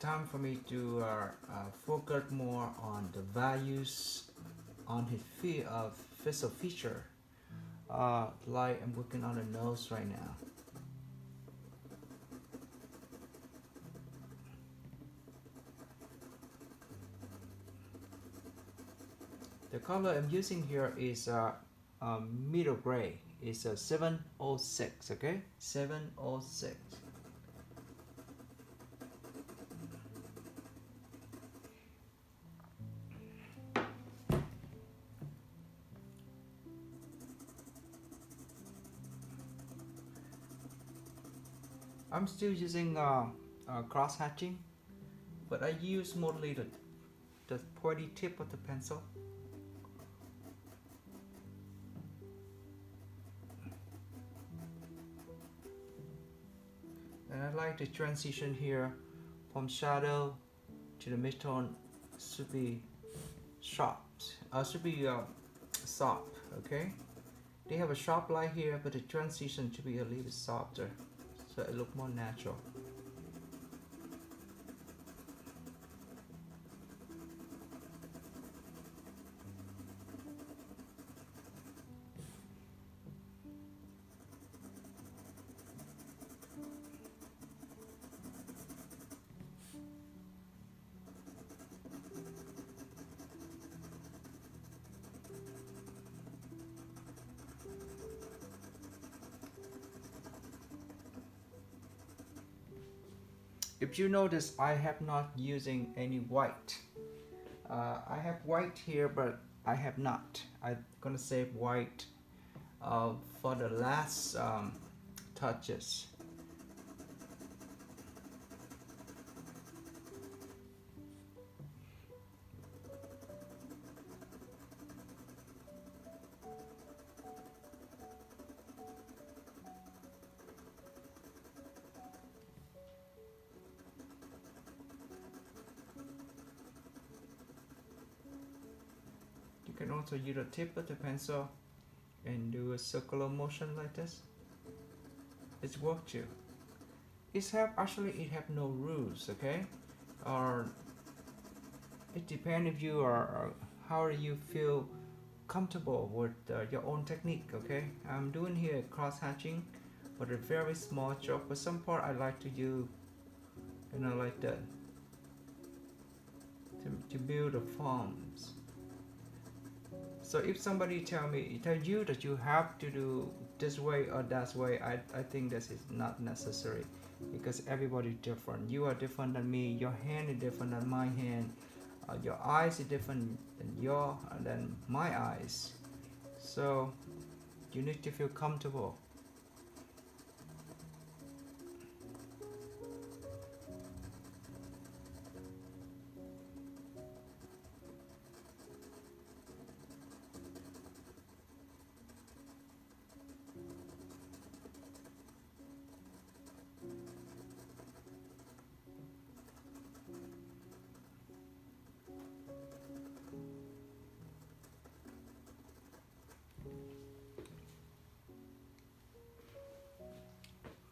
time for me to focus more on the values on his facial feature. Like I'm working on the nose right now. The color I'm using here is middle gray. It's a 706, okay? 706. I'm still using cross hatching, but I use mostly the pointy tip of the pencil. And I like the transition here from shadow to the midtone should be sharp, should be soft, okay? They have a sharp line here, but the transition should be a little softer, so it look more natural. If you notice, I have not using any white. I have white here, but I have not. I'm gonna save white for the last touches. You can also use the tip of the pencil and do a circular motion like this. It's work too. It have no rules, okay? Or it depends if you are how you feel comfortable with your own technique, okay? I'm doing here cross hatching but a very small stroke, but some part I like to use, like that to build the forms. So if somebody tell you that you have to do this way or that way, I think this is not necessary, because everybody different. You are different than me, your hand is different than my hand, your eyes is different than my eyes. So you need to feel comfortable.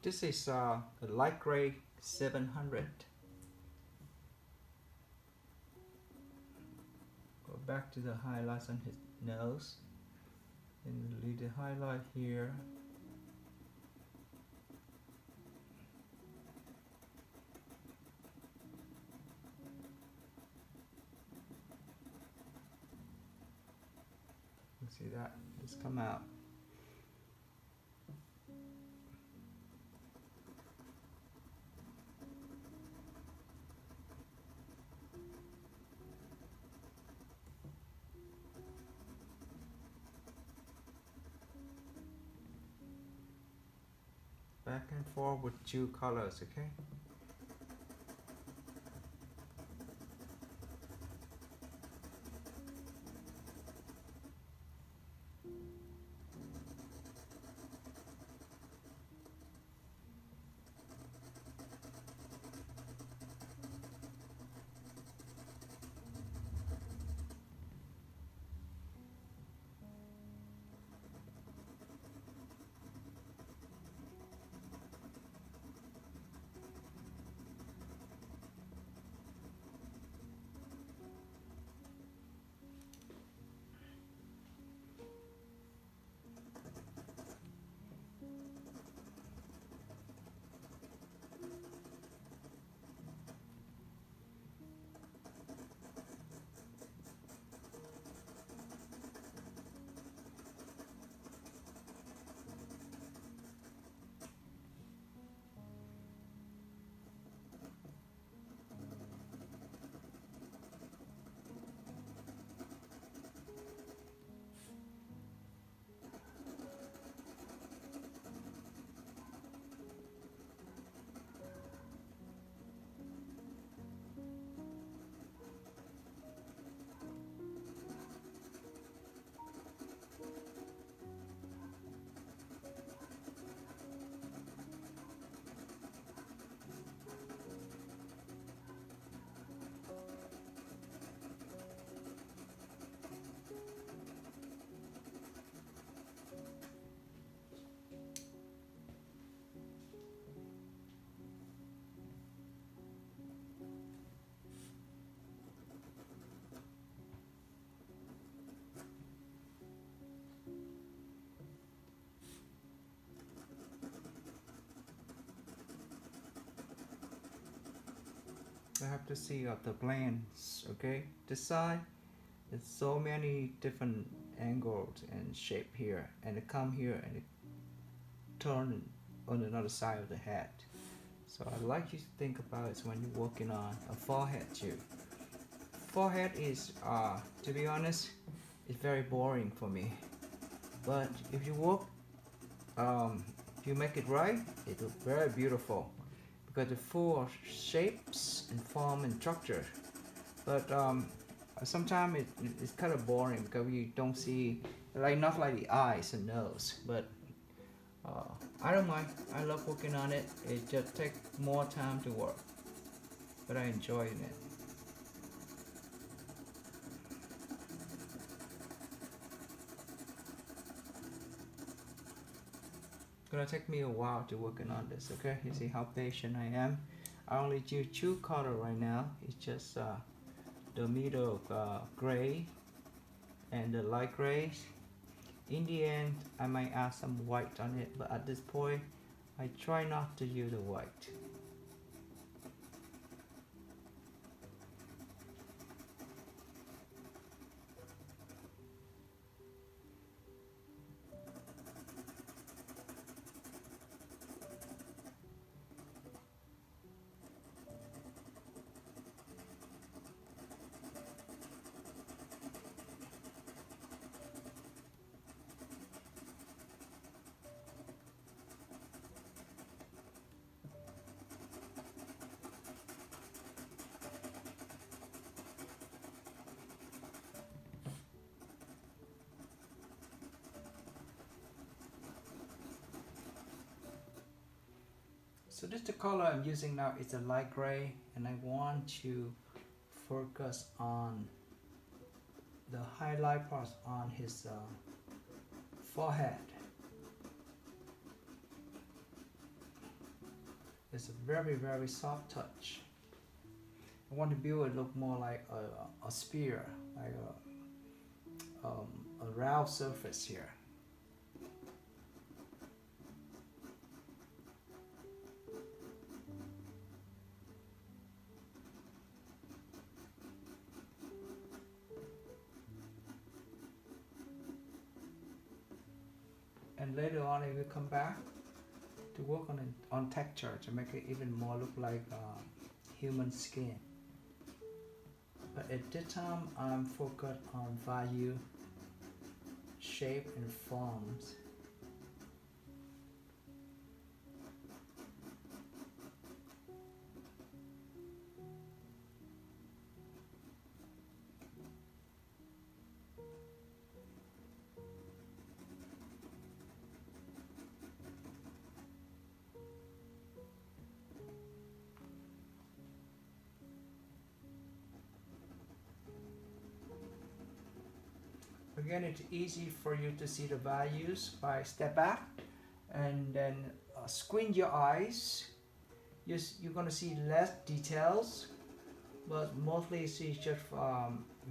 This is a light gray 700. Go back to the highlights on his nose and leave the highlight here. You see that? Just come out. Back and forth with two colors, okay? have to see the plans. Okay, this side, there's so many different angles and shape here, and it come here and it turn on another side of the head. So I'd like you to think about it when you're working on a forehead too. Forehead is, to be honest, it's very boring for me. But if you work, if you make it right, it looks very beautiful because it's full of shapes and form and structure. But sometimes it's kind of boring because you don't see, like, not like the eyes and nose. But I don't mind. I love working on it. It just takes more time to work, but I enjoy it. It's gonna take me a while to working on this. Okay, you see how patient I am. I only do two color right now. It's just the middle gray and the light gray. In the end, I might add some white on it, but at this point, I try not to use the white. So this is the color I'm using now. It's a light gray, and I want to focus on the highlight parts on his forehead. It's a very soft touch. I want to build it look more like a spear, like a round surface here. And later on, I will come back to work on texture to make it even more look like human skin. But at this time, I'm focused on value, shape, and forms. Again, it's easy for you to see the values by step back and then squint your eyes. You're gonna see less details, but mostly it's just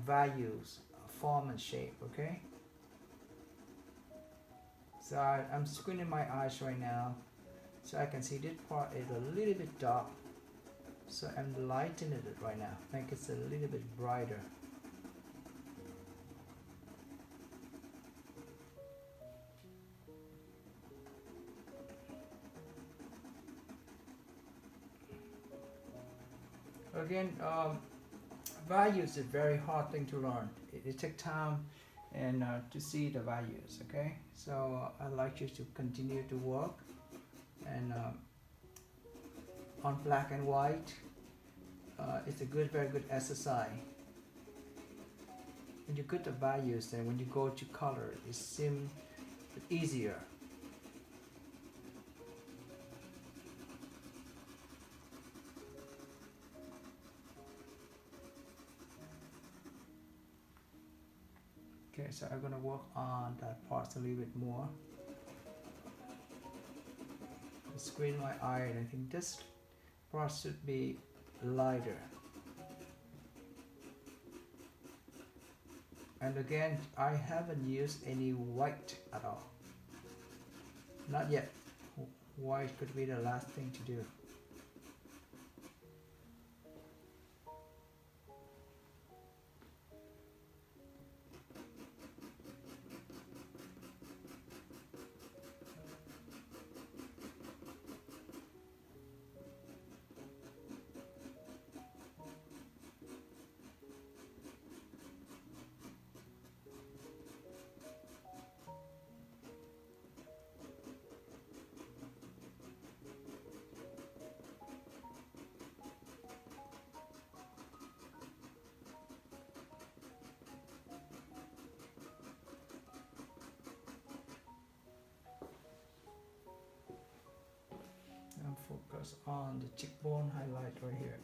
values, form and shape. Okay. So I'm squinting my eyes right now, so I can see this part is a little bit dark. So I'm lightening it right now, make it a little bit brighter. Again, values is a very hard thing to learn. It takes time and to see the values. Okay, so I'd like you to continue to work and on black and white. It's a very good exercise. When you get the values, then when you go to color, it seems easier. Okay, so I'm gonna work on that part a little bit more. Screen my eye, and I think this part should be lighter. And again, I haven't used any white at all. Not yet. White could be the last thing to do. focus on the cheekbone highlight right here.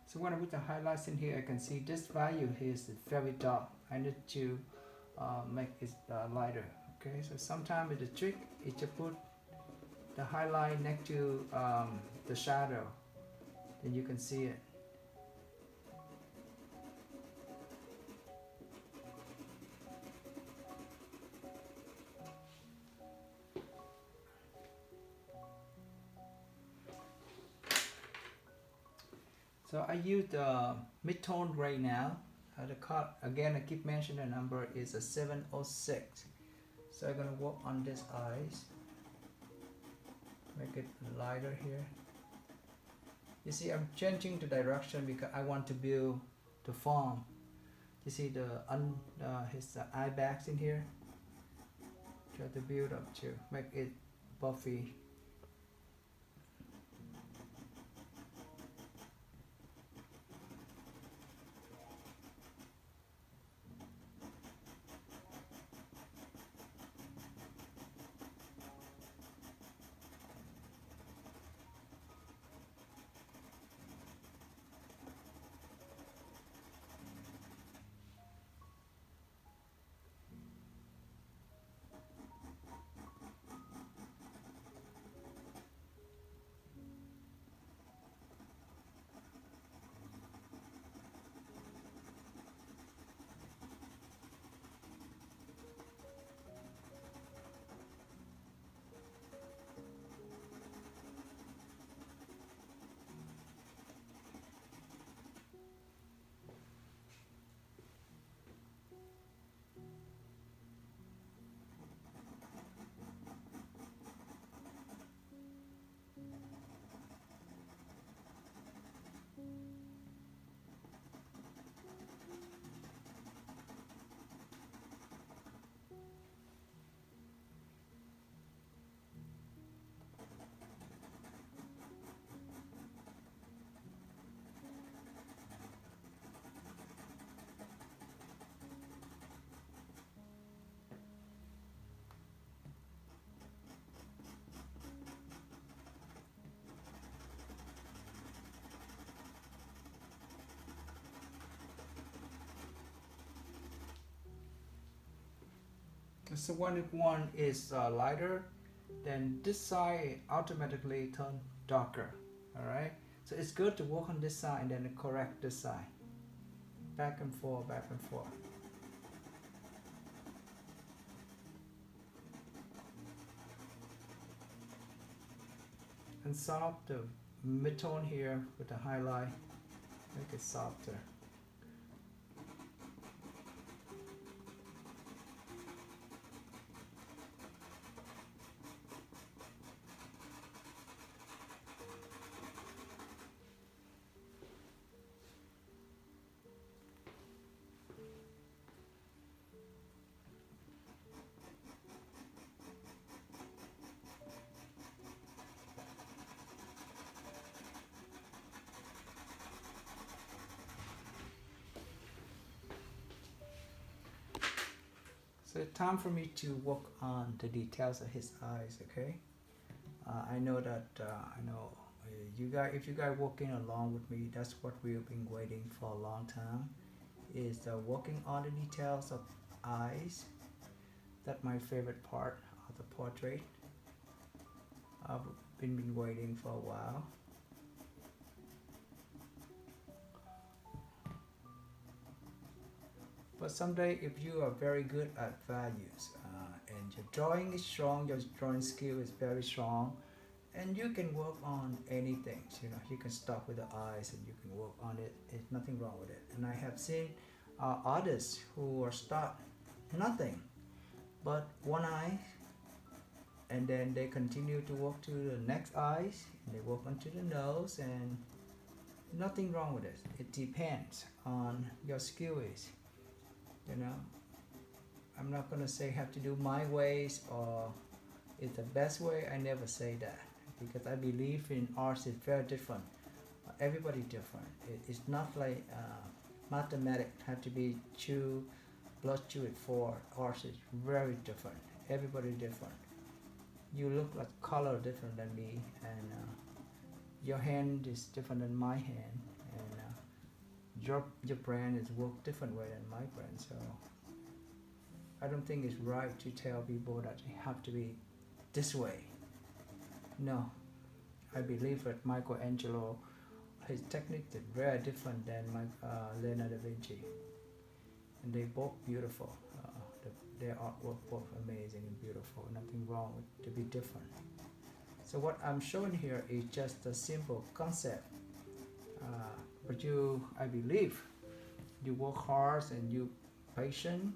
So when I put the highlights in here, I can see this value here is very dark. I need to make it lighter. Okay, so sometimes the trick is to put the highlight next to the shadow, then you can see it. So I use the mid-tone gray now. The cut, again, I keep mentioning the number is a 706. So I'm gonna work on this eyes. Make it lighter here. You see, I'm changing the direction because I want to build the form. You see his eye bags in here. Try to build up to make it puffy. So when one is lighter, then this side automatically turn darker. Alright, so it's good to work on this side and then correct this side. Back and forth, back and forth. And soft the mid-tone here with the highlight, make it softer. So time for me to work on the details of his eyes. Okay, I know that you guys, if you guys working along with me, that's what we've been waiting for a long time. Is working on the details of eyes. That's my favorite part of the portrait. I've been waiting for a while. But someday, if you are very good at values and your drawing is strong, your drawing skill is very strong, and you can work on anything. You know, you can start with the eyes and you can work on it. There's nothing wrong with it. And I have seen artists who are start nothing but one eye, and then they continue to work to the next eyes, and they work onto the nose, and nothing wrong with it. It depends on your skill is. You know, I'm not gonna say have to do my ways or it's the best way. I never say that because I believe in arts is very different. Everybody different. It's not like mathematics have to be two Blood Druid 4 art is very different. Everybody different. You look like color different than me, and your hand is different than my hand, and your brand is work different way than my brand. So I don't think it's right to tell people that it have to be this way. No, I believe that Michelangelo, his technique is very different than Leonardo da Vinci, and they both beautiful. Their artwork both amazing and beautiful. Nothing wrong with to be different. So what I'm showing here is just a simple concept, but I believe, you work hard and you patient.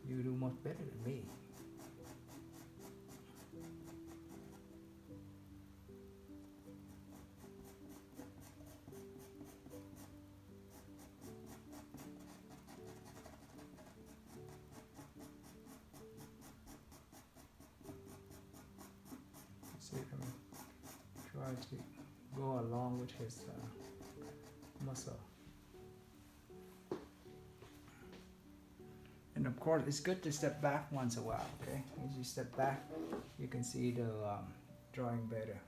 You do much better than me. See, try to go along with his muscle. And of course, it's good to step back once a while. Okay, as you step back, you can see the drawing better.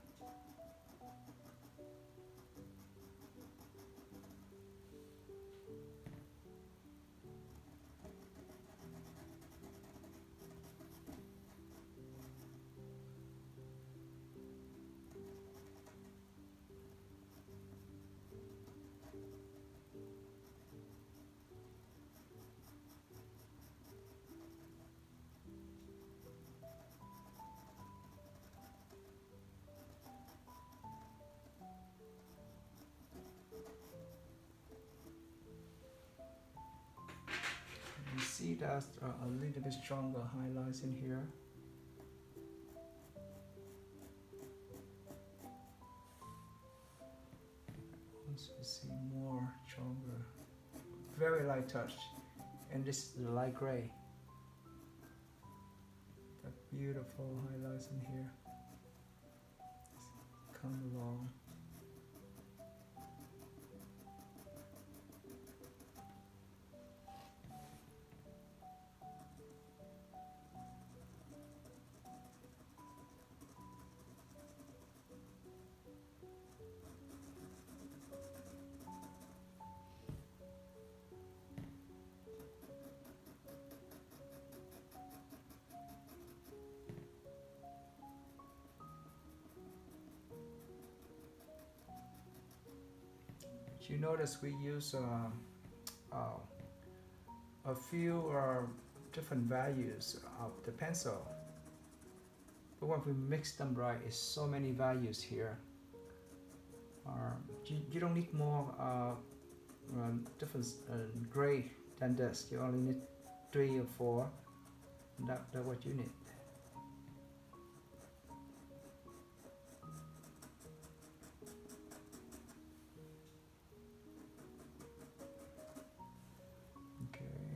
You see there's a little bit stronger highlights in here. Once you see more stronger, very light touch, and this is the light gray. The beautiful highlights in here. Come along. You notice we use a few different values of the pencil, but when we mix them right, it's so many values here. You don't need more different gray than this. You only need 3 or 4. That's what you need.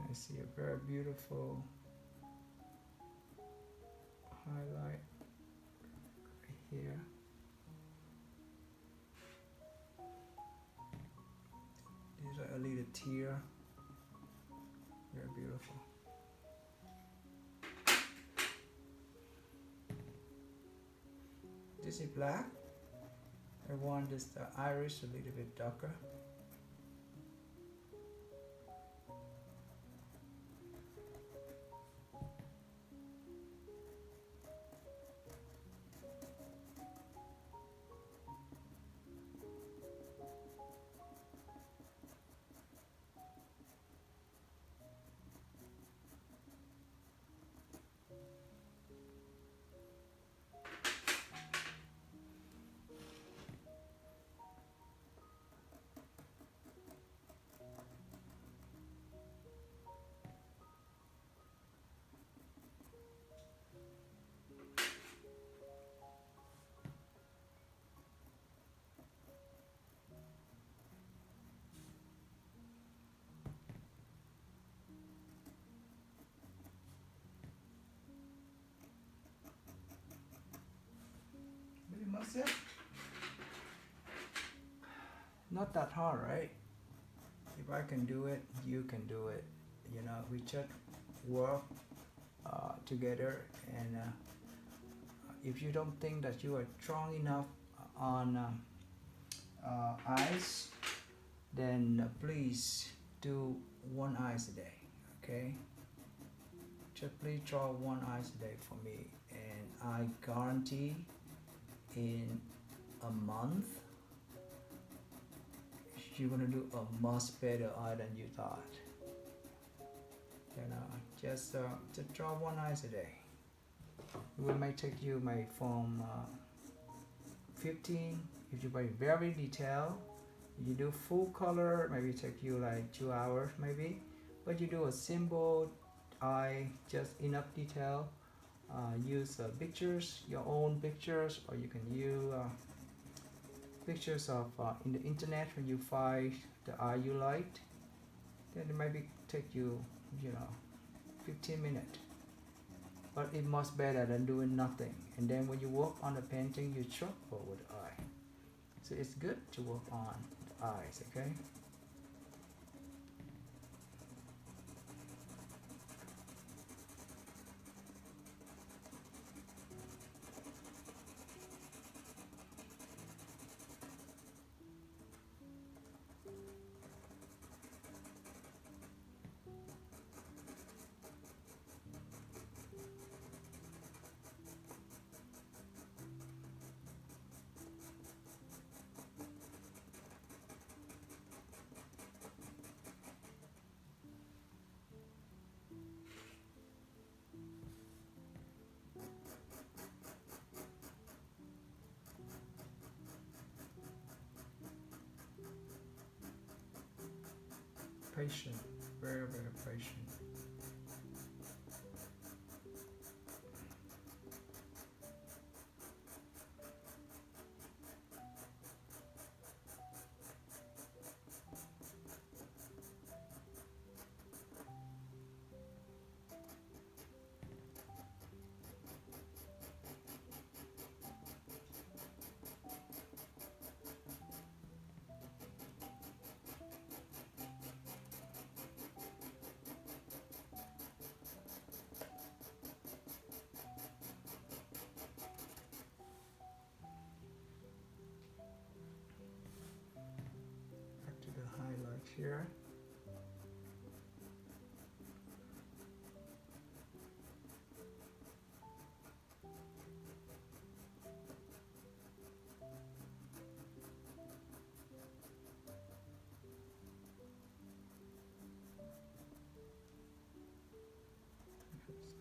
I see a very beautiful highlight right here. These are a little tear. Very beautiful. This is black. I want this the iris a little bit darker. That's it. Not that hard, right? If if I can do it, you can do it. You know, we just work together, and if you don't think that you are strong enough on ice, then please do one ice a day. Okay, just please draw one ice a day for me, and I guarantee in a month you're gonna do a much better eye than you thought. You know, just draw one ice a day. It may take you from 15. If you buy very detailed, you do full color, maybe take you like 2 hours maybe. But you do a simple eye, just enough detail. Use pictures, your own pictures, or you can use pictures of in the internet when you find the eye you liked. Then it maybe take you, 15 minutes. But it much better than doing nothing. And then when you work on the painting, you struggle with the eye. So it's good to work on the eyes, okay? Patient, very, very patient. Back to the highlight here.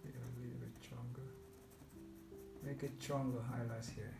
Be a little bit stronger. Make it stronger highlights here.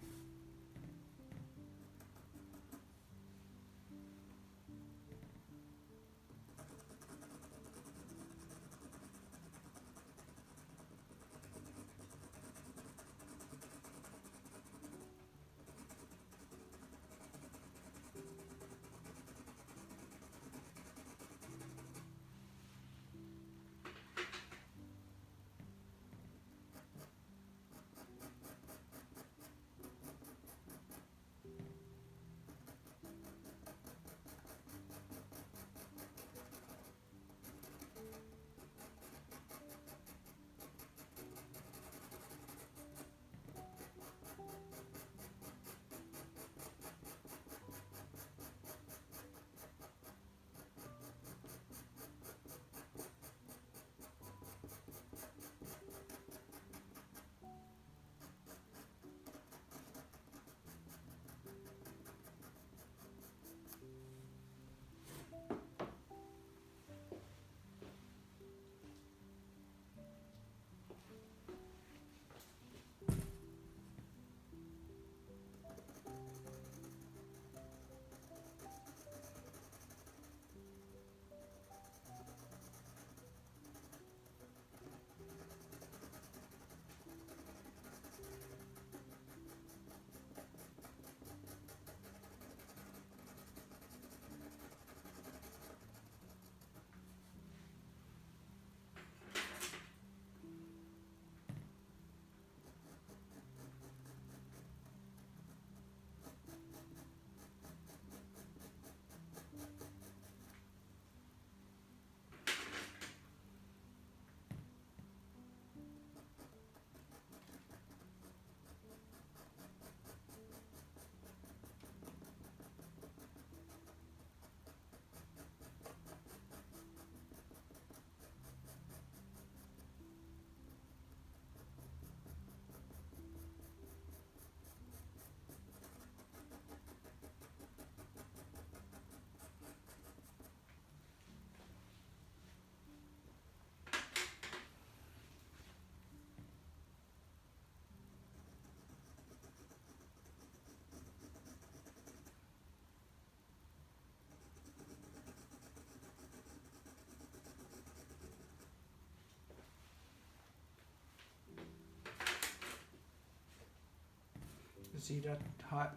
You see that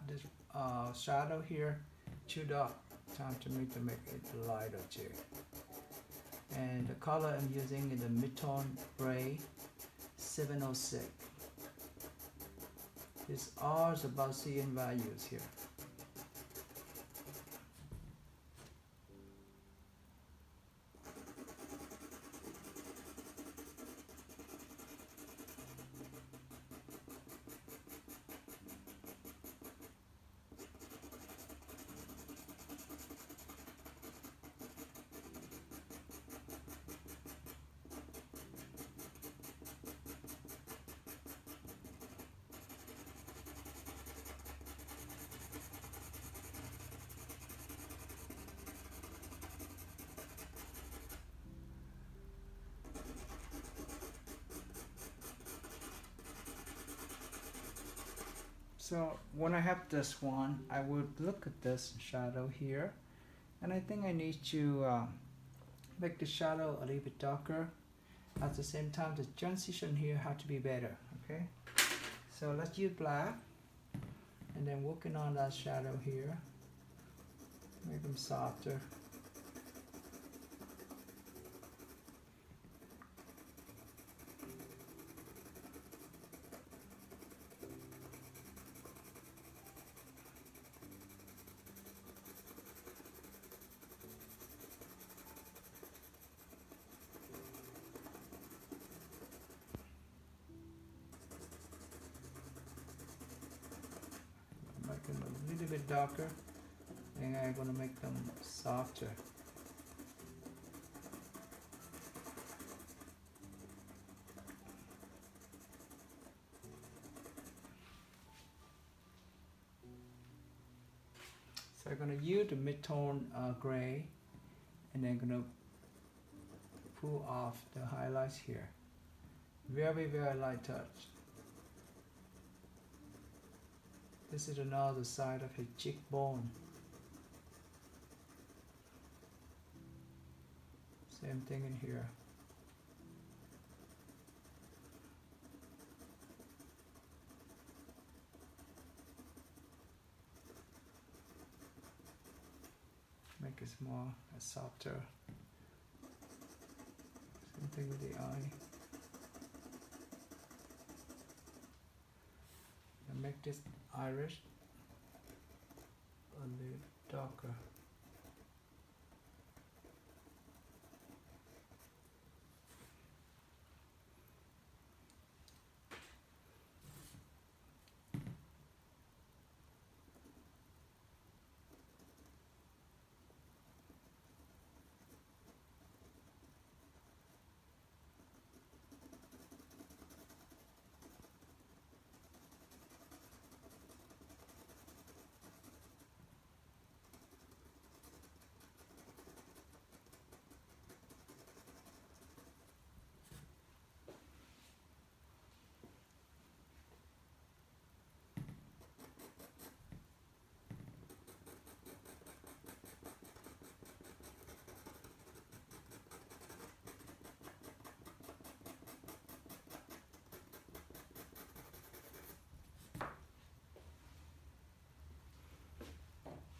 this shadow here? Chewed up. Time to make it lighter too. And the color I'm using is the Midtone Gray 706. These are the Gaussian values here. So when I have this one, I would look at this shadow here, and I think I need to make the shadow a little bit darker. At the same time, the transition here has to be better, okay? So let's use black, and then working on that shadow here, make them softer. Make them a little bit darker, and I'm going to make them softer. So I'm going to use the Midtone Gray, and then going to pull off the highlights here. Very, very light touch. This is another side of his cheekbone. Same thing in here. Make it more softer. Same thing with the eye. And make this iris a little darker.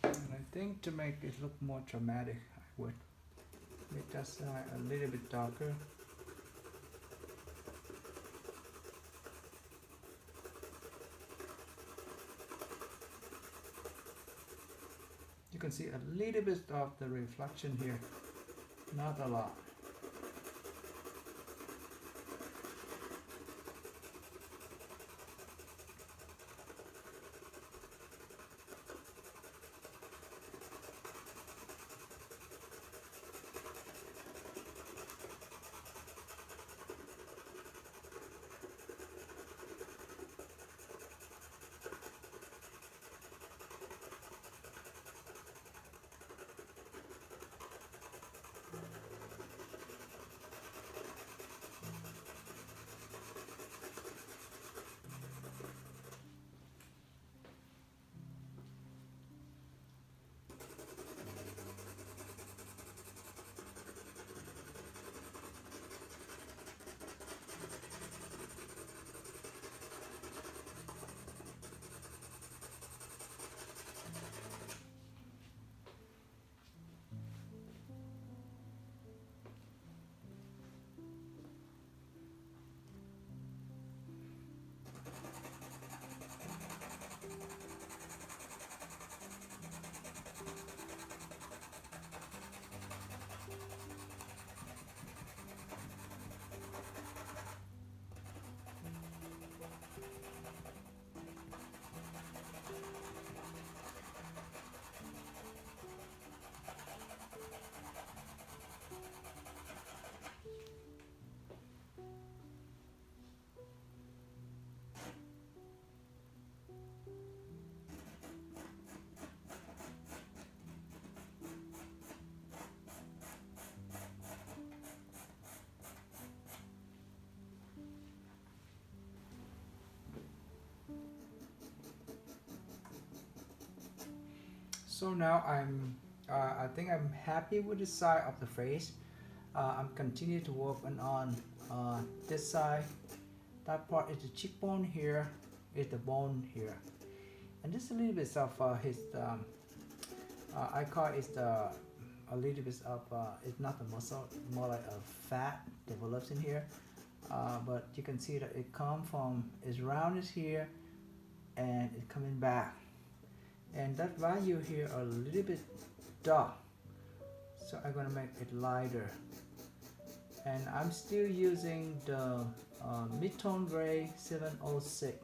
I think to make it look more dramatic, I would make that side a little bit darker. You can see a little bit of the reflection here, not a lot. So now I think I'm happy with the side of the face. I'm continue to work on this side. That part is the cheekbone here, is the bone here, and just a little bit of his I call it the a little bit of it's not the muscle, more like a fat develops in here. But you can see that it come from its roundness here and it coming back, and that value here are a little bit dark, so I'm gonna make it lighter, and I'm still using the mid-tone gray 706.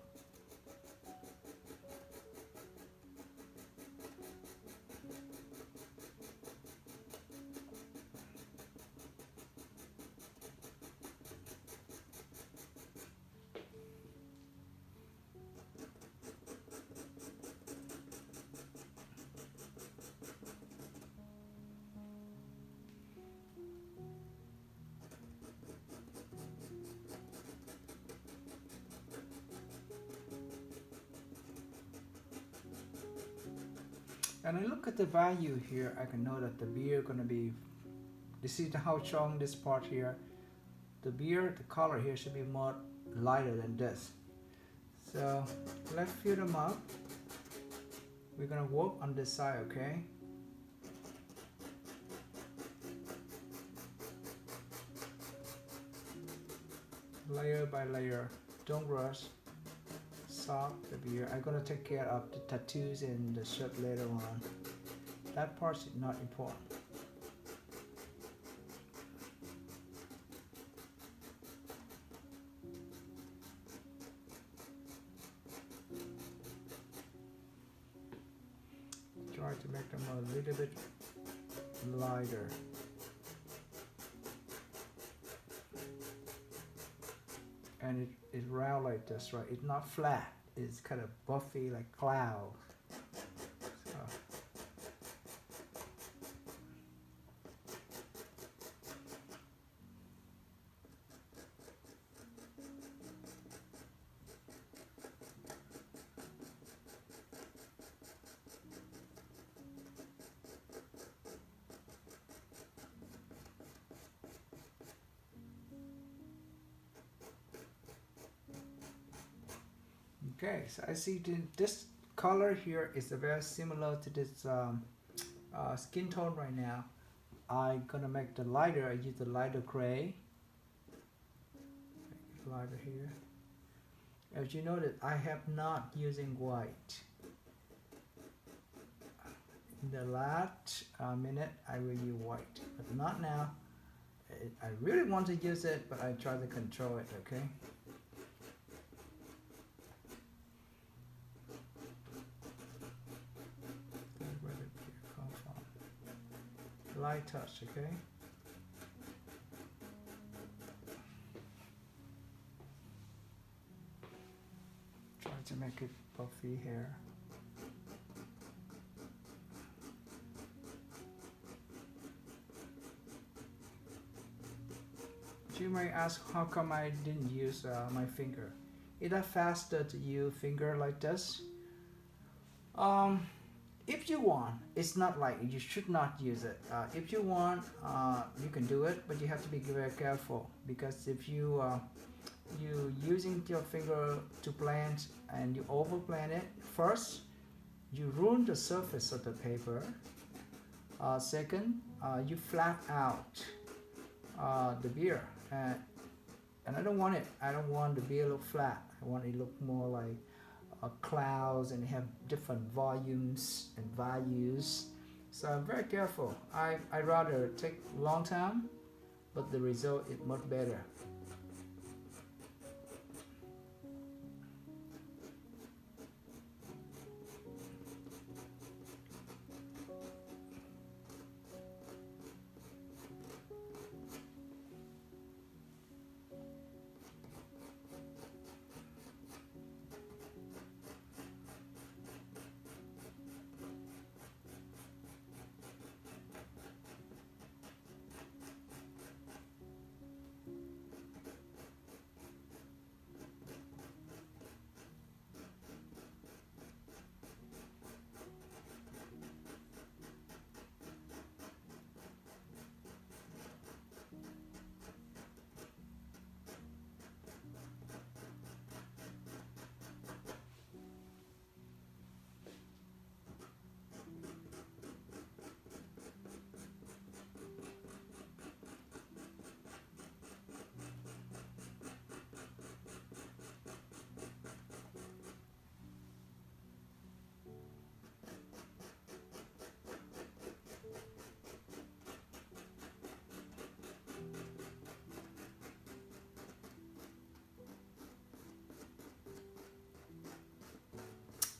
And I look at the value here, I can know that the beard gonna be, you see how strong this part here, the beard, the color here should be more lighter than this. So let's fill them up. We're gonna work on this side, okay? Layer by layer, don't rush. Soft the beard. I'm gonna take care of the tattoos and the shirt later on. That part is not important. Try to make them a little bit lighter. And it's round like this, right? It's not flat. It's kind of buffy like cloud. So. Okay, so I see this color here is very similar to this skin tone right now. I'm gonna make the lighter. I use the lighter gray. Make it lighter here. As you notice, I have not using white. In the last minute, I will use white, but not now. I really want to use it, but I try to control it. Okay. Light touch, okay? Try to make it puffy here. You may ask how come I didn't use my finger. Is that faster to use finger like this? If you want, it's not like you should not use it. If you want, you can do it, but you have to be very careful, because if you using your finger to blend and you over blend it, first you ruin the surface of the paper. Second, you flat out the beer, and I don't want it. I don't want the beer look flat. I want it look more like clouds and have different volumes and values. So I'm very careful. I rather take long time, but the result is much better.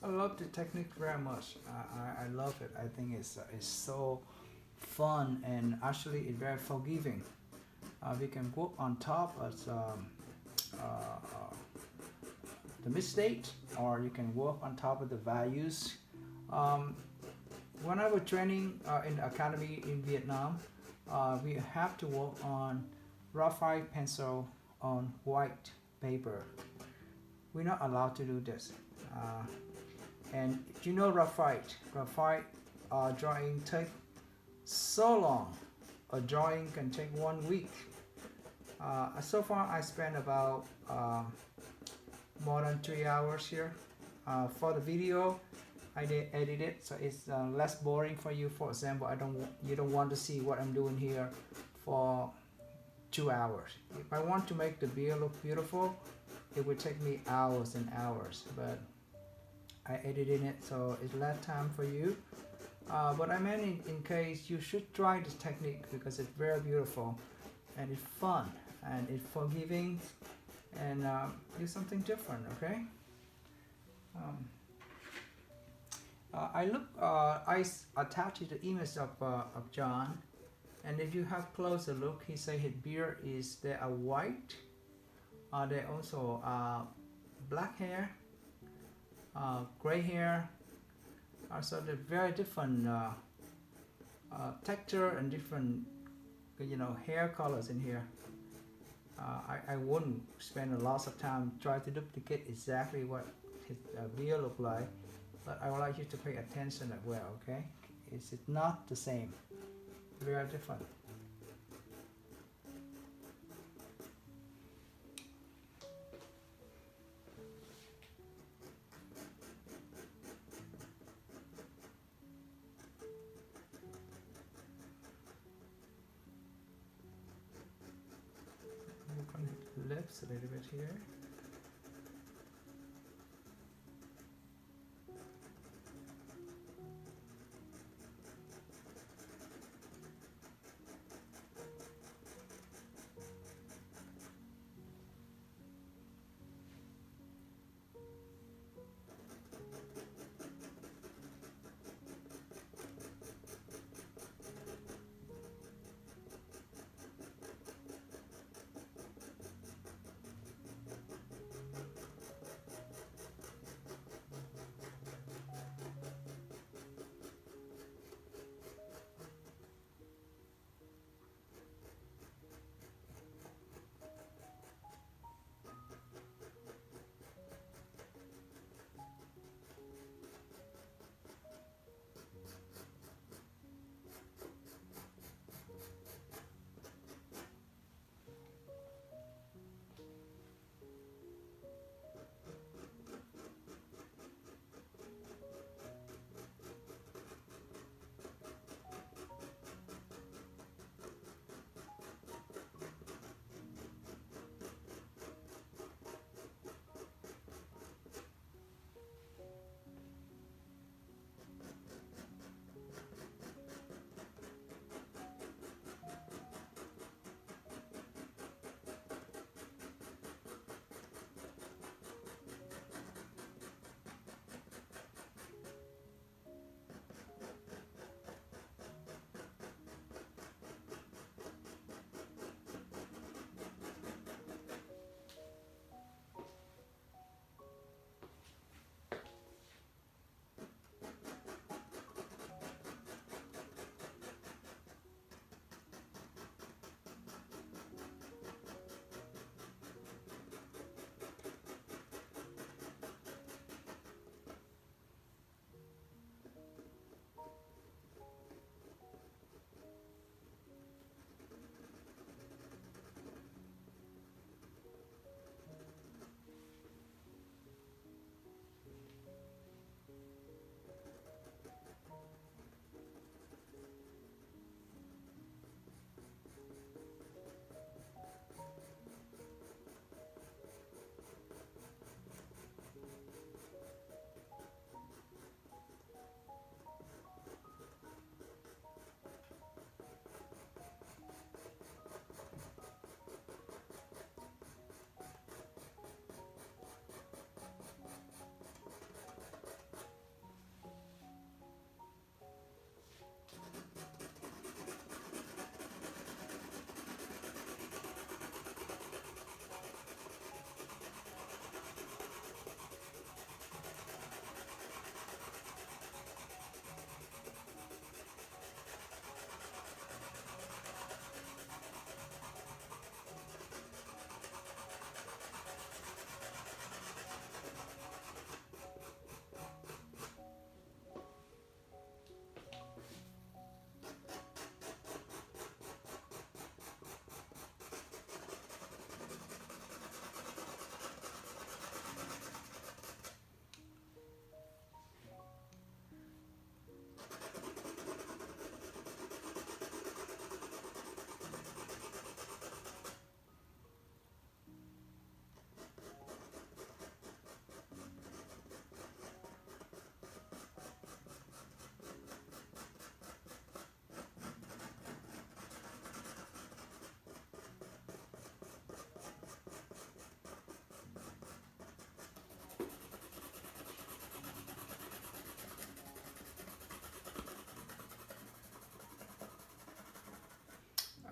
I love the technique very much. I love it. I think it's so fun and actually it's very forgiving. We can work on top of the mistake, or you can work on top of the values. Um, when I was training in the academy in Vietnam, we have to work on graphite pencil on white paper. We're not allowed to do this. And you know graphite drawing take so long. A drawing can take 1 week. So far I spent about more than 3 hours here. For the video I did edit it so it's less boring for you. For example, you don't want to see what I'm doing here for 2 hours. If I want to make the beer look beautiful, it would take me hours and hours, but I edited it so it's less time for you. But I meant in case you should try this technique because it's very beautiful and it's fun and it's forgiving and do something different, okay? I attached the image of John, and if you have closer look, he say his beard is they are white. They also black hair, gray hair. So they're very different texture and different, hair colors in here. I wouldn't spend a lot of time trying to duplicate exactly what his beard look like, but I would like you to pay attention as well, okay? It's not the same, very different. Lips a little bit here.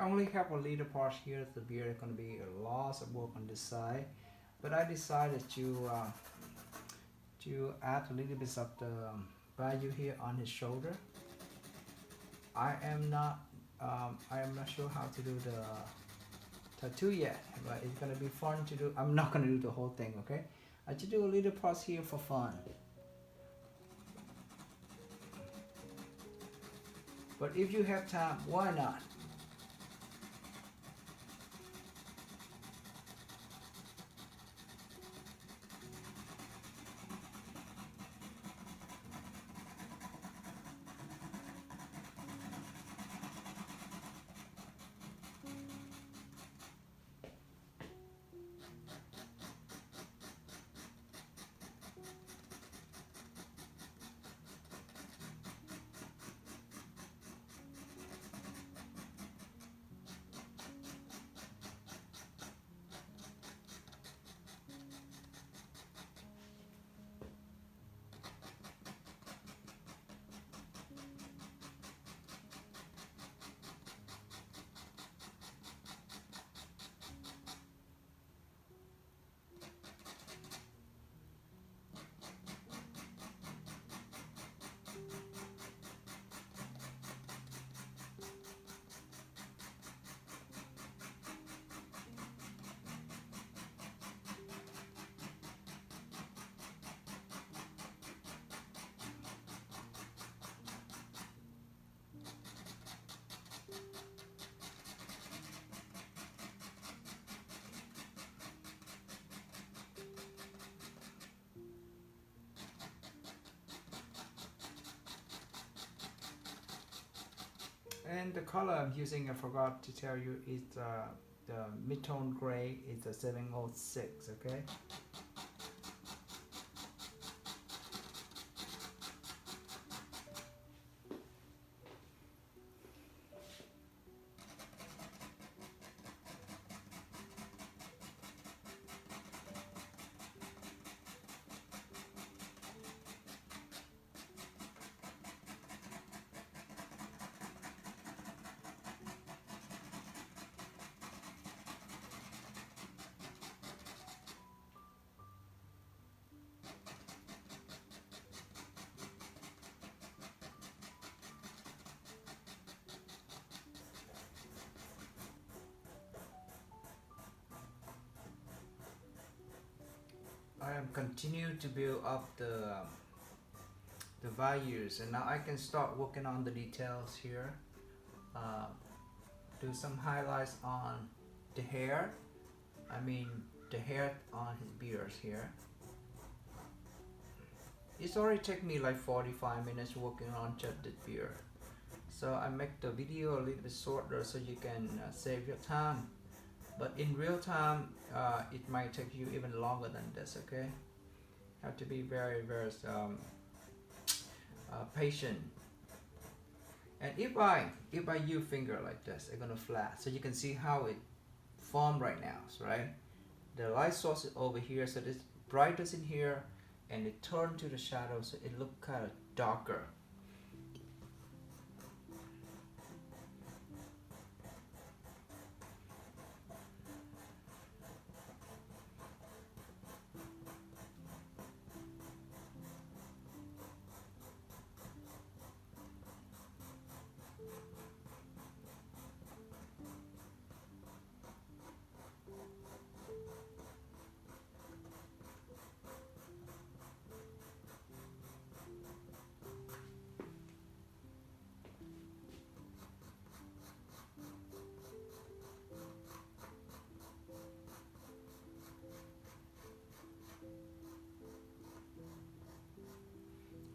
only have a little part here. The beard is going to be a lot of work on this side, but I decided to add a little bit of the value here on his shoulder. I am not sure how to do the tattoo yet, but it's gonna be fun to do. I'm not gonna do the whole thing, okay? I just do a little pause here for fun. But if you have time, why not? And the color I'm using, I forgot to tell you, is the mid-tone gray is the 706, okay? I am continuing to build up the values, and now I can start working on the details here. Do some highlights on the hair. I mean the hair on his beard here. It's already taken me like 45 minutes working on just the beard. So I make the video a little bit shorter so you can save your time. But in real time, it might take you even longer than this, okay? Have to be very, very patient. And if I use finger like this, it's gonna flat, so you can see how it formed right now, right? The light source is over here, so it's brightest in here, and it turned to the shadow, so it look kind of darker.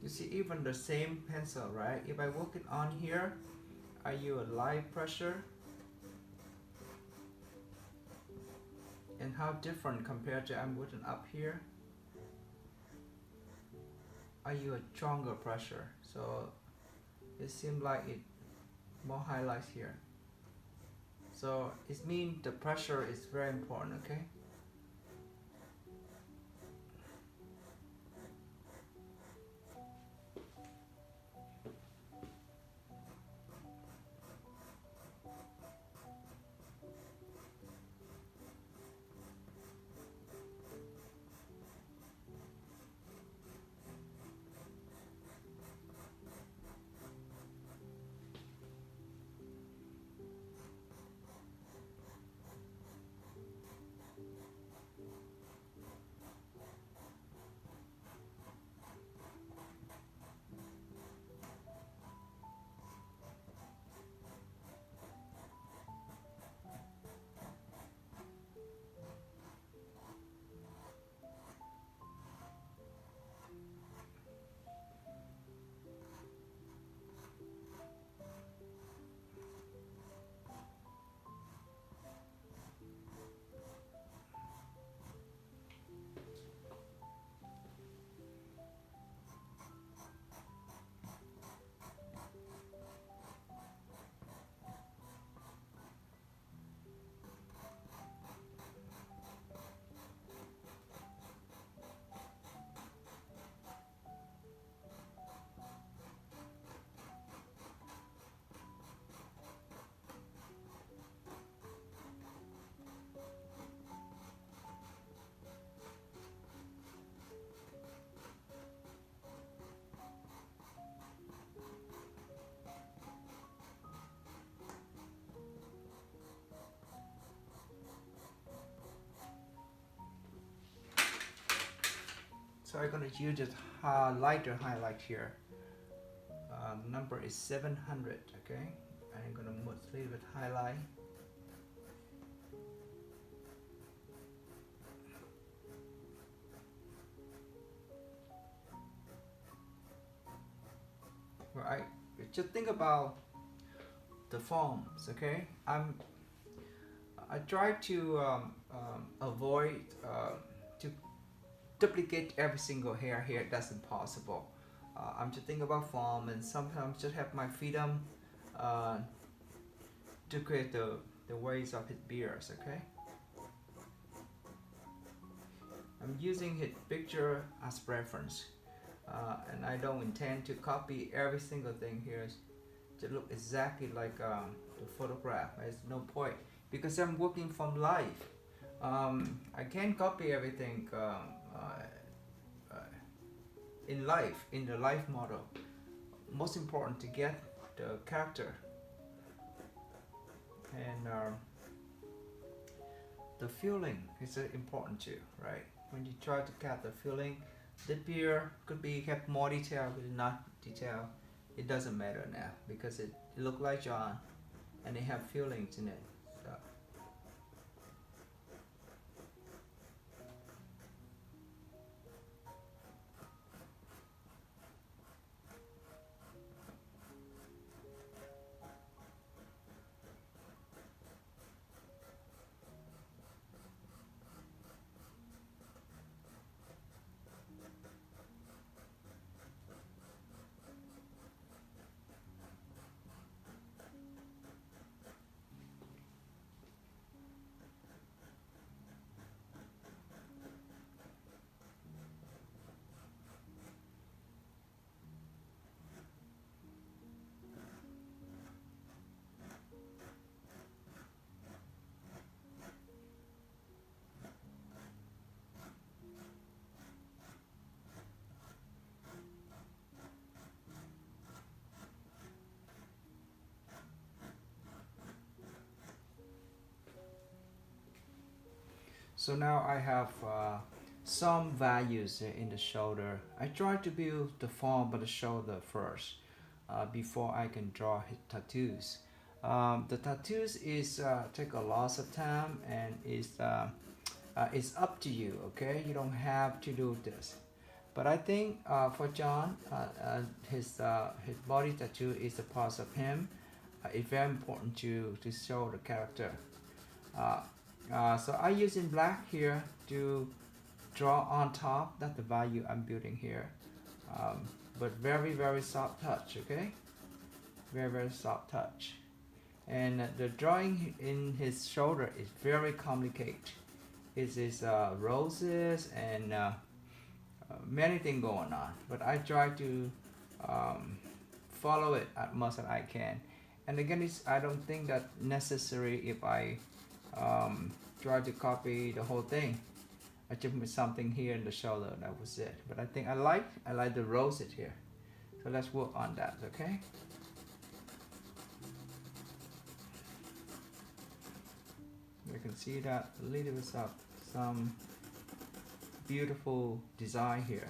You see, even the same pencil, right? If I work it on here, I use a light pressure, and how different compared to I'm working up here. I use a stronger pressure, so it seems like it more highlights here. So it means the pressure is very important, okay? So I'm gonna use just lighter highlight here. Number is 700. Okay, and I'm gonna put a little bit highlight. Right. Just think about the forms. Okay, I try to avoid to duplicate every single hair here. That's impossible. I'm just thinking about form, and sometimes just have my freedom uh, to create the ways of his beards. Okay, I'm using his picture as reference, and I don't intend to copy every single thing here to look exactly like the photograph. There's no point because I'm working from life. I can't copy everything uh, in life, in the life model. Most important to get the character, and the feeling is important too, right? When you try to get the feeling, the beer could be have more detail, but not detail. It doesn't matter now because it look like John, and they have feelings in it. So, so now I have some values in the shoulder. I try to build the form of the shoulder first before I can draw his tattoos. The tattoos is take a lot of time and is up to you. Okay, you don't have to do this. But I think for John, his body tattoo is a part of him. It's very important to show the character. Uh, so I use in black here to draw on top. That's the value I'm building here. But very soft touch. Okay, very soft touch. And the drawing in his shoulder is very complicated. It is roses and many things going on, but I try to um, follow it as much as I can. And again, I don't think that necessary if I try to copy the whole thing. I just put something here in the shoulder. That was it. But I think I like the roses here. So let's work on that. Okay. You can see that a little bit of some beautiful design here.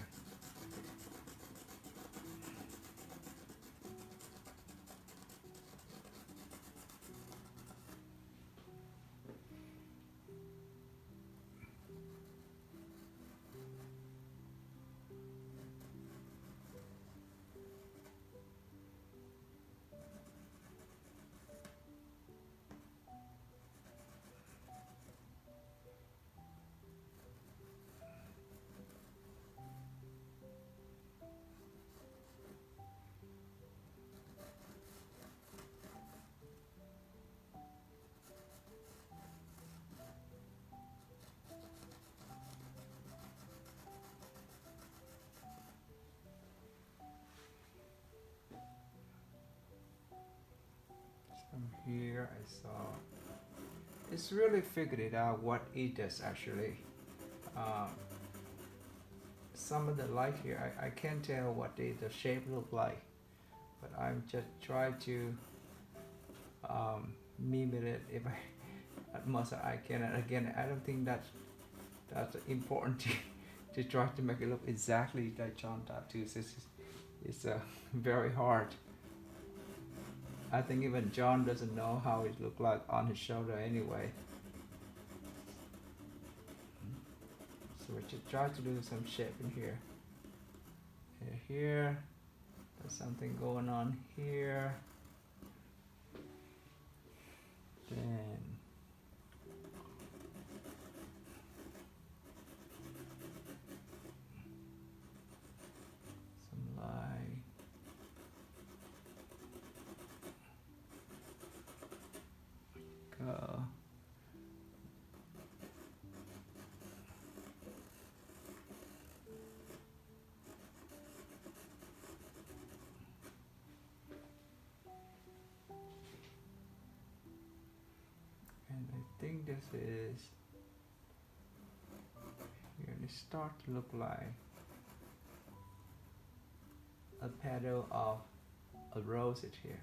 From here I saw it's really figured it out what it does actually. Um, some of the light here I can't tell what the shape look like, but I'm just trying to mimic it if I as much as I can. And again, I don't think that's important to try to make it look exactly like John tattoos is very hard. I think even John doesn't know how it looked like on his shoulder anyway. So we should try to do some shape in here. Here, there's something going on here. Then some line. Go. And I think this is really start to look like a petal of a rose here.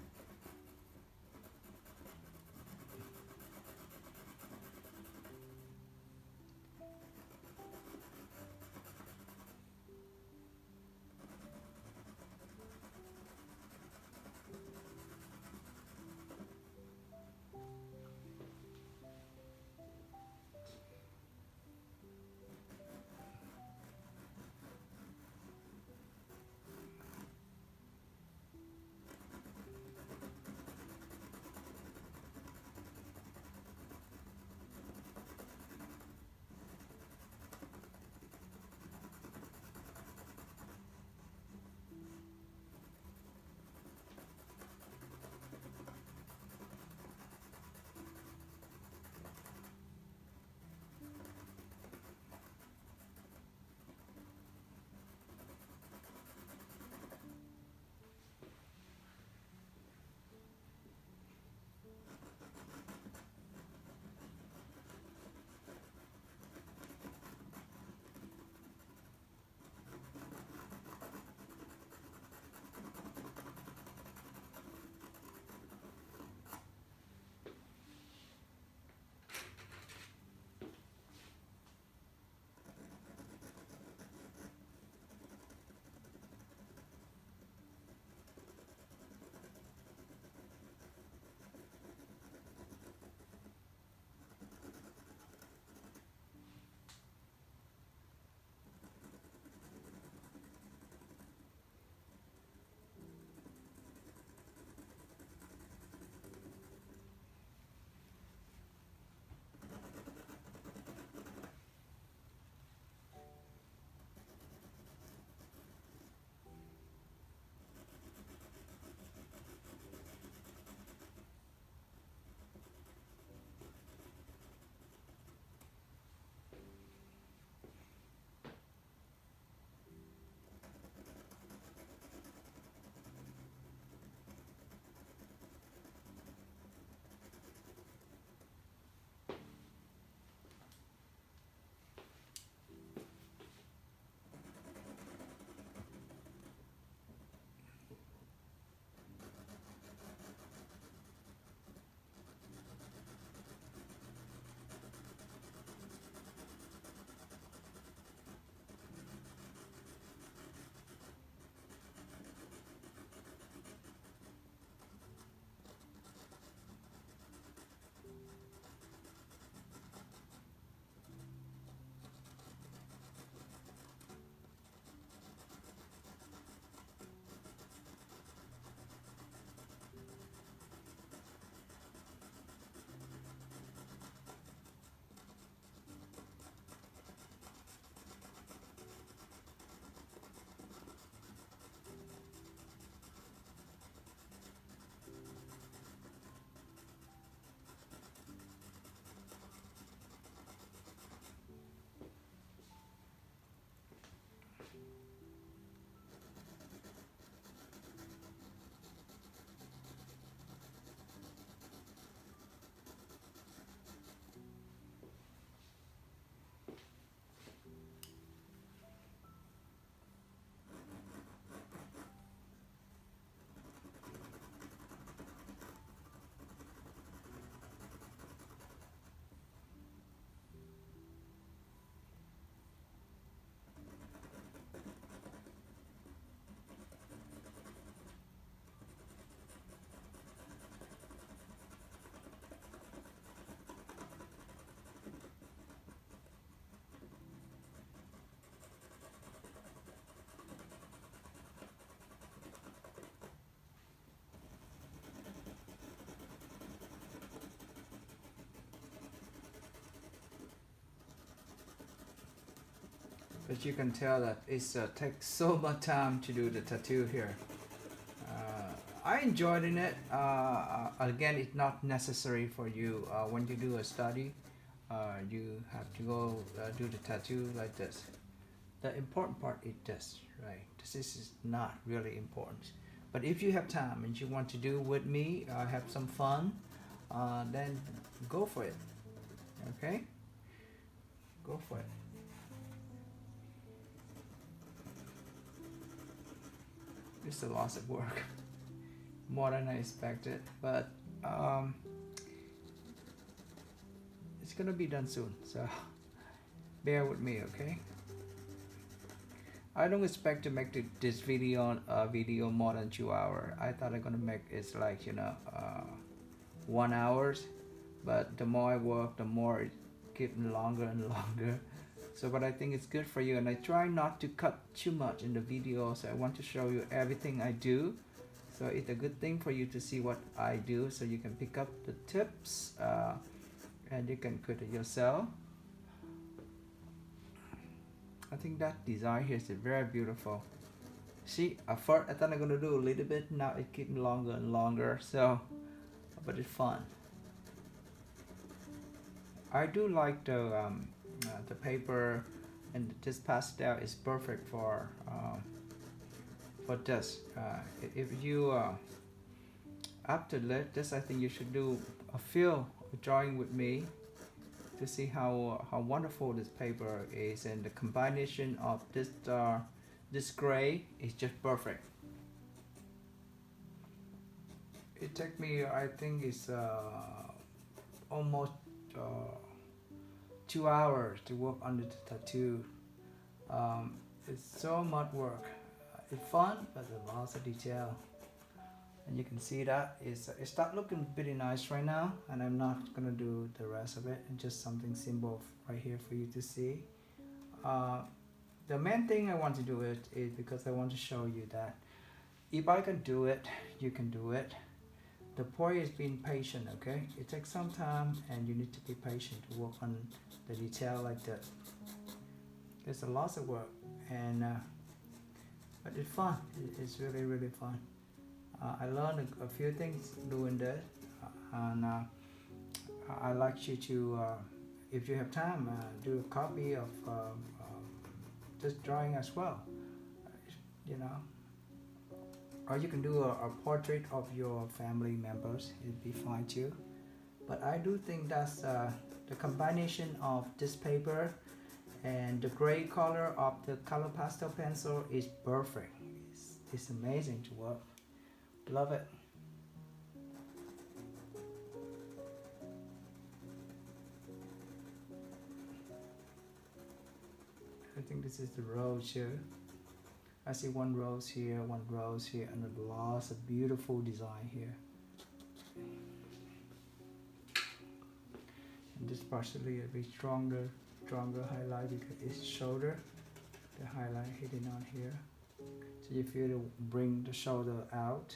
But you can tell that it takes so much time to do the tattoo here. I enjoyed in it. Again, it's not necessary for you when you do a study. You have to go do the tattoo like this. The important part is this, right? This is not really important. But if you have time and you want to do with me, have some fun, then go for it. Okay? Go for it. It's a lot of work, more than I expected, but it's gonna be done soon, so bear with me, okay? I don't expect to make this video more than 2 hours. I thought I'm gonna make it like 1 hour, but the more I work, the more it getting longer and longer. So, but I think it's good for you, and I try not to cut too much in the video. So I want to show you everything I do. So it's a good thing for you to see what I do, so you can pick up the tips and you can put it yourself. I think that design here is very beautiful. See, at first I thought I'm gonna do a little bit, now it's getting longer and longer, so but it's fun. I do like the paper, and this pastel is perfect for this. If you after this, I think you should do a field drawing with me to see how wonderful this paper is, and the combination of this gray is just perfect. It took me, I think it's almost 2 hours to work on the tattoo. It's so much work. It's fun, but there's lots of detail. And you can see that it starts looking pretty nice right now, and I'm not gonna do the rest of it. It's just something simple right here for you to see. The main thing I want to do it is because I want to show you that if I can do it, you can do it. The point is being patient, okay? It takes some time, and you need to be patient to work on the detail like that. There's a lot of work, and but it's fun. It's really, really fun. I learned a few things doing that, and I like you to, if you have time, do a copy of this drawing as well. You know, or you can do a portrait of your family members. It'd be fine too. But I do think that's the combination of this paper and the gray color of the color pastel pencil is perfect. It's amazing to work. Love it. I think this is the rose here. I see one rose here, and lots of beautiful design here. And this partially a bit stronger highlight because it's shoulder. The highlight hidden on here. So you feel to bring the shoulder out.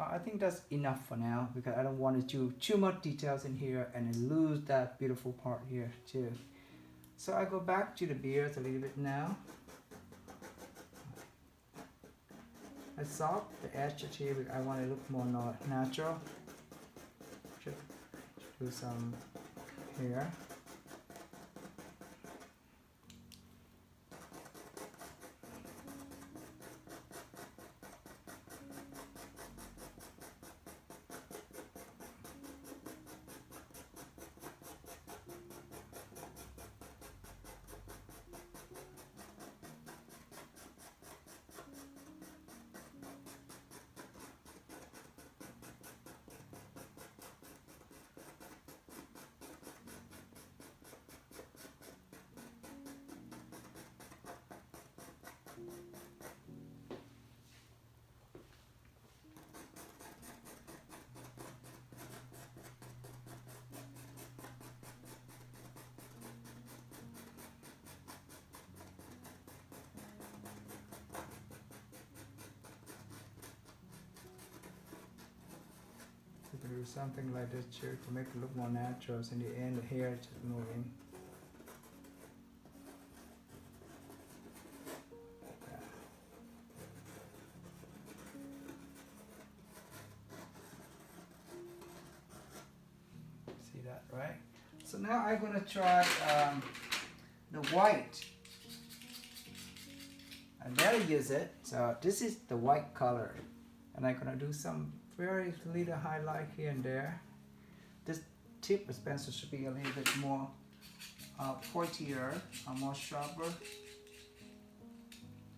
I think that's enough for now because I don't want to do too much details in here and then lose that beautiful part here too. So I go back to the beard a little bit now. I soft the edge here because I want to look more natural. Just do some here. Do something like this here to make it look more natural. So in the end, the hair is just moving. So now I'm gonna try the white. I never use it, so this is the white color, and I'm gonna do some very little highlight here and there. This tip pencil should be a little bit more pointier, more sharper.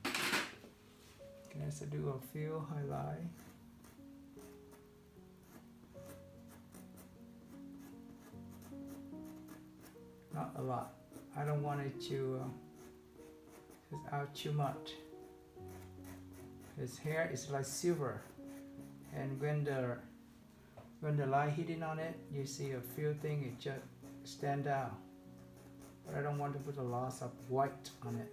Okay, so do a few highlight. Not a lot. I don't want it to out too much. His hair is like silver, and when the light hitting on it, you see a few things it just stand out. But I don't want to put a lot of white on it.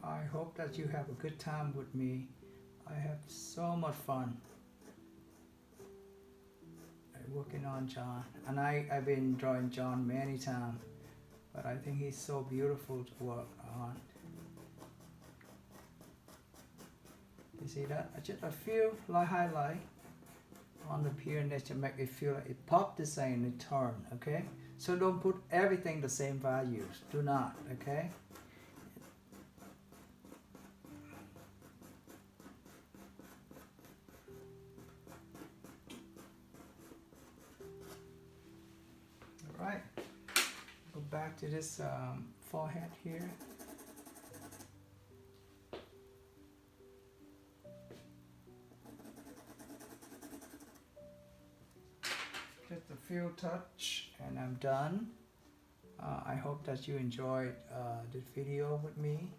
I hope that you have a good time with me. I have so much fun working on John, and I've been drawing John many times, but I think he's so beautiful to work on. You see that? Just a few light highlight on the appearance to make it feel like it pop the same and turn, okay? So don't put everything the same values. Do not, okay? Alright, go back to this forehead here. Just a few touch and I'm done. I hope that you enjoyed this video with me,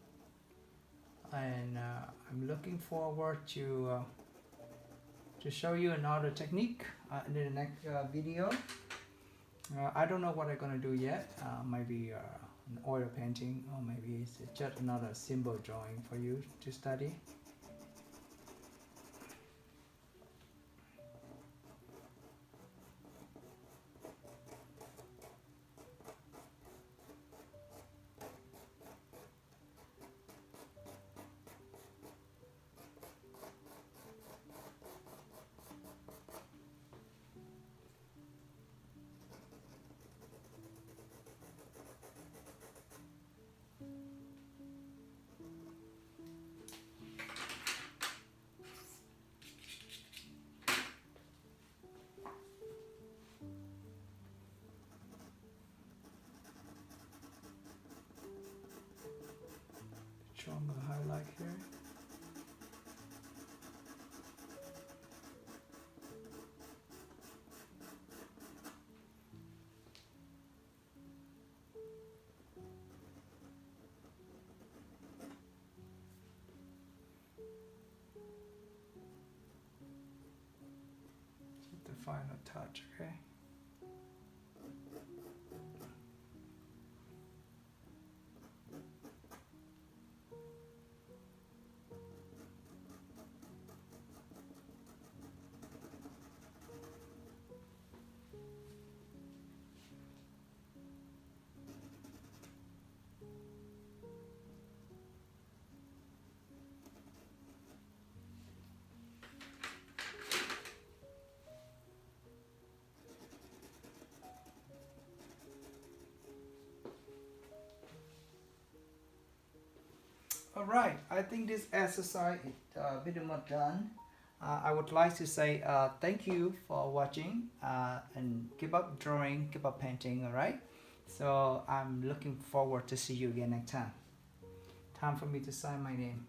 and I'm looking forward to show you another technique in the next video. I don't know what I'm gonna do yet. Maybe an oil painting, or maybe it's just another symbol drawing for you to study. Stronger highlight here. Just the final touch, okay? Alright, I think this exercise is pretty much done. I would like to say thank you for watching, and keep up drawing, keep up painting, alright? So I'm looking forward to see you again next time. Time for me to sign my name.